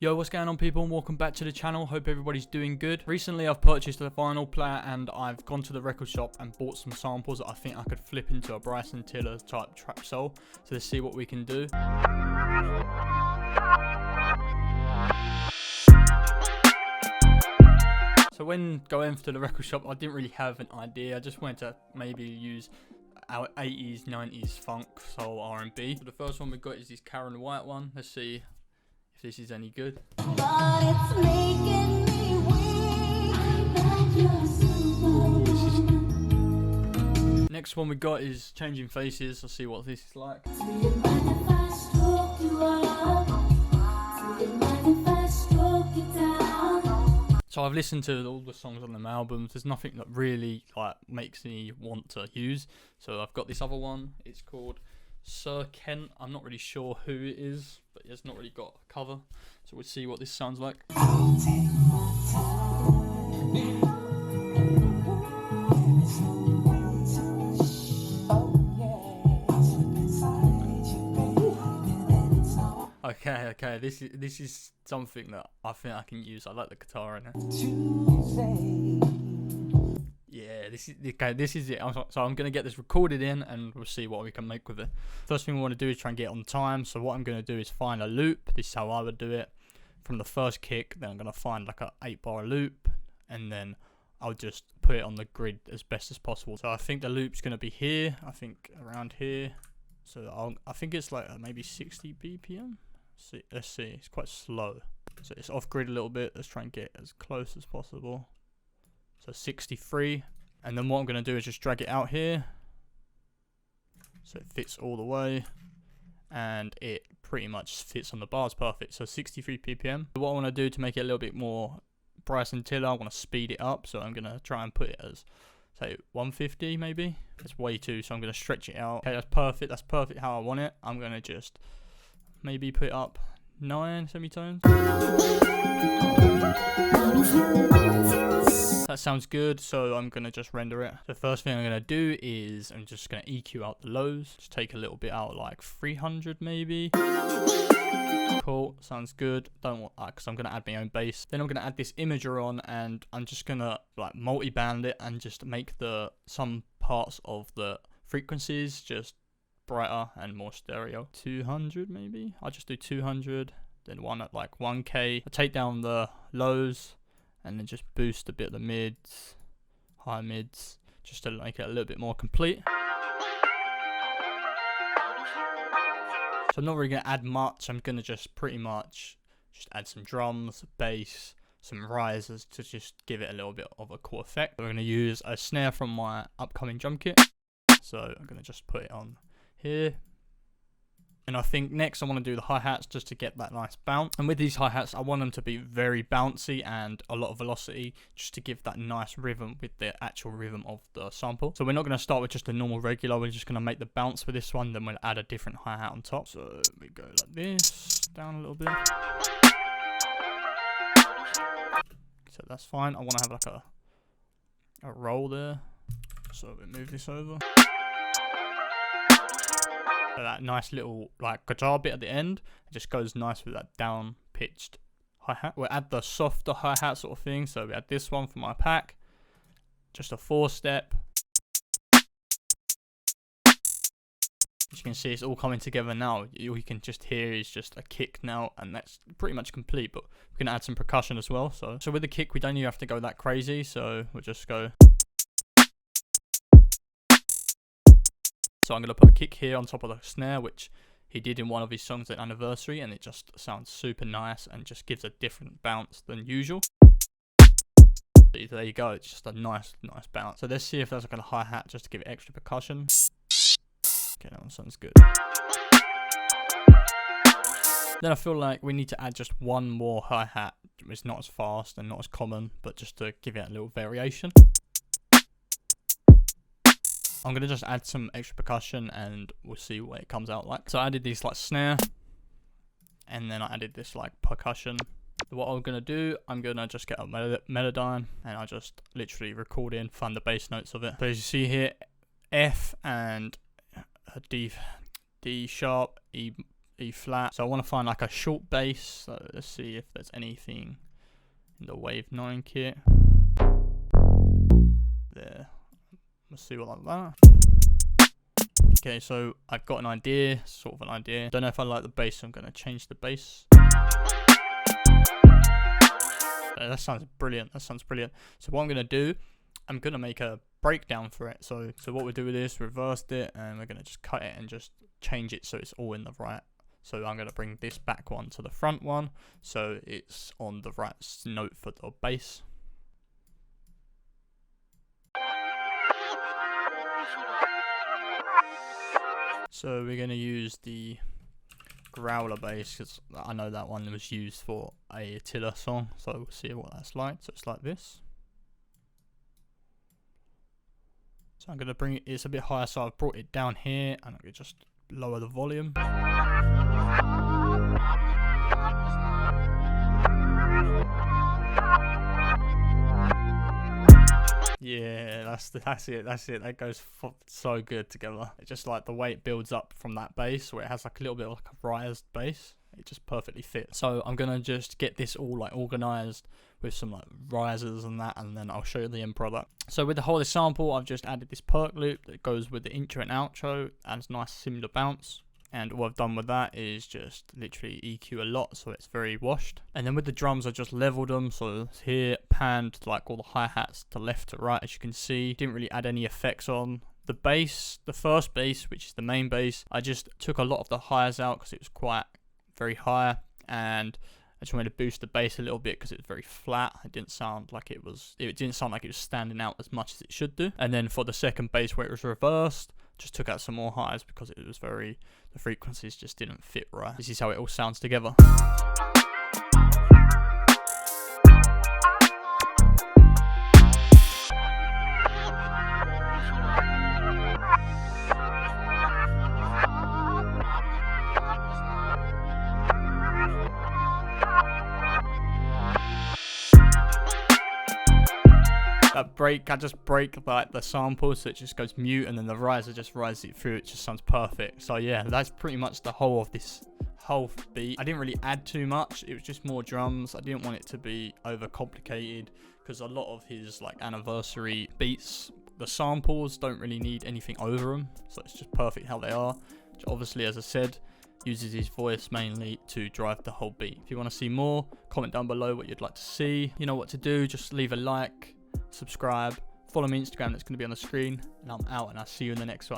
Yo, what's going on, people, and welcome back to the channel. Hope everybody's doing good. Recently I've purchased a vinyl player and I've gone to the record shop and bought some samples that I think I could flip into a Bryson type trap soul. So let's see what we can do. So when going to the record shop, I didn't really have an idea. I just wanted to maybe use our 80s, 90s funk, soul, R&B. So the first one we got is this Karen White one. Let's see if this is any good. But it's making me weak. Next one we got is Changing Faces. Let's see what this is like. So I've listened to all the songs on them albums. There's nothing that really makes me want to use. So I've got this other one. It's called Sir Kent. I'm not really sure who it is, but it's not really got a cover. So we'll see what this sounds like. Okay, this is something that I think I can use. I like the guitar in it. Yeah, this is it. So I'm gonna get this recorded in, and we'll see what we can make with it. First thing we want to do is try and get it on time. So what I'm gonna do is find a loop. This is how I would do it. From the first kick, then I'm gonna find like a 8-bar loop, and then I'll just put it on the grid as best as possible. So I think the loop's gonna be here. I think around here. So I think it's like maybe 60 BPM. Let's see. It's quite slow. So it's off grid a little bit. Let's try and get as close as possible. So 63, and then what I'm going to do is just drag it out here so it fits all the way, and it pretty much fits on the bars perfect. So 63 ppm. What I want to do to make it a little bit more Bryson Tiller, I want to speed it up, so I'm going to try and put it as, say, 150 maybe. That's way too, so I'm going to stretch it out. Okay, that's perfect. That's perfect how I want it. I'm going to just maybe put up 9 semitones. That sounds good, so I'm going to just render it. The first thing I'm going to do is I'm just going to EQ out the lows. Just take a little bit out, like 300 maybe. Cool, sounds good. Don't want that because I'm going to add my own bass. Then I'm going to add this imager on, and I'm just going to multi-band it and just make some parts of the frequencies just brighter and more stereo. 200 maybe. I'll just do 200. Then one at like 1K. I take down the lows, and then just boost a bit of the mids, high mids, just to make it a little bit more complete. So I'm not really going to add much. I'm going to just pretty much just add some drums, bass, some risers to just give it a little bit of a cool effect. We're going to use a snare from my upcoming drum kit. So I'm going to just put it on here. And I think next I want to do the hi-hats just to get that nice bounce. And with these hi-hats, I want them to be very bouncy and a lot of velocity, just to give that nice rhythm with the actual rhythm of the sample. So we're not going to start with just a normal regular. We're just going to make the bounce for this one. Then we'll add a different hi-hat on top. So we go like this, down a little bit. So that's fine. I want to have like a roll there. So we move this over. So that nice little guitar bit at the end, it just goes nice with that down pitched hi-hat. We'll add the softer hi-hat sort of thing. So we add this one from my pack, just a 4-step. As you can see, it's all coming together now. All you can just hear is just a kick now, and that's pretty much complete. But we're gonna add some percussion as well. So with the kick, we don't even have to go that crazy. So we'll just go. So I'm going to put a kick here on top of the snare, which he did in one of his songs at Anniversary, and it just sounds super nice and just gives a different bounce than usual. There you go, it's just a nice bounce. So let's see if there's like a hi-hat just to give it extra percussion. Okay, that one sounds good. Then I feel like we need to add just one more hi-hat. It's not as fast and not as common, but just to give it a little variation. I'm going to just add some extra percussion, and we'll see what it comes out like. So I added this snare, and then I added this percussion. What I'm going to do, I'm going to just get a melodyne, and I just literally record in, find the bass notes of it. So as you see here, F and D sharp, E E flat. So I want to find like a short bass. So let's see if there's anything in the Wave 9 kit. There. Let's see what like that. Okay, so I've got an idea, sort of an idea. Don't know if I like the bass, so I'm going to change the bass. That sounds brilliant. That sounds brilliant. So what I'm going to do, I'm going to make a breakdown for it. So what we'll do with this, reversed it, and we're going to just cut it and just change it so it's all in the right. So I'm going to bring this back one to the front one, so it's on the right note for the bass. So we're going to use the growler bass, because I know that one was used for a Tiller song, so we'll see what that's like. So it's like this. So I'm going to bring it, it's a bit higher, so I've brought it down here, and I'm going to just lower the volume. Yeah, that's it. That goes so good together. It's just like the way it builds up from that bass, where it has like a little bit of like a rised bass. It just perfectly fits. So I'm gonna just get this all like organized with some like risers and that, and then I'll show you the end product. So with the whole of the sample, I've just added this perk loop that goes with the intro and outro, adds nice similar bounce. And all I've done with that is just literally EQ a lot, so it's very washed. And then with the drums, I just leveled them, so here panned like all the hi-hats to left to right, as you can see. Didn't really add any effects on. The bass, the first bass, which is the main bass, I just took a lot of the highs out because it was quite very high, and I just wanted to boost the bass a little bit because it was very flat. It didn't sound like it was standing out as much as it should do. And then for the second bass, where it was reversed, just took out some more highs because it was the frequencies just didn't fit right. This is how it all sounds together. I just break like the sample, so it just goes mute, and then the riser just rises it through. It just sounds perfect. So yeah, that's pretty much the whole of this whole beat. I didn't really add too much. It was just more drums. I didn't want it to be overcomplicated because a lot of his like anniversary beats, the samples don't really need anything over them, so it's just perfect how they are. Which obviously, as I said, uses his voice mainly to drive the whole beat. If you want to see more, comment down below what you'd like to see. You know what to do. Just leave a like, subscribe, follow me on Instagram, that's going to be on the screen, and I'm out, and I'll see you in the next one.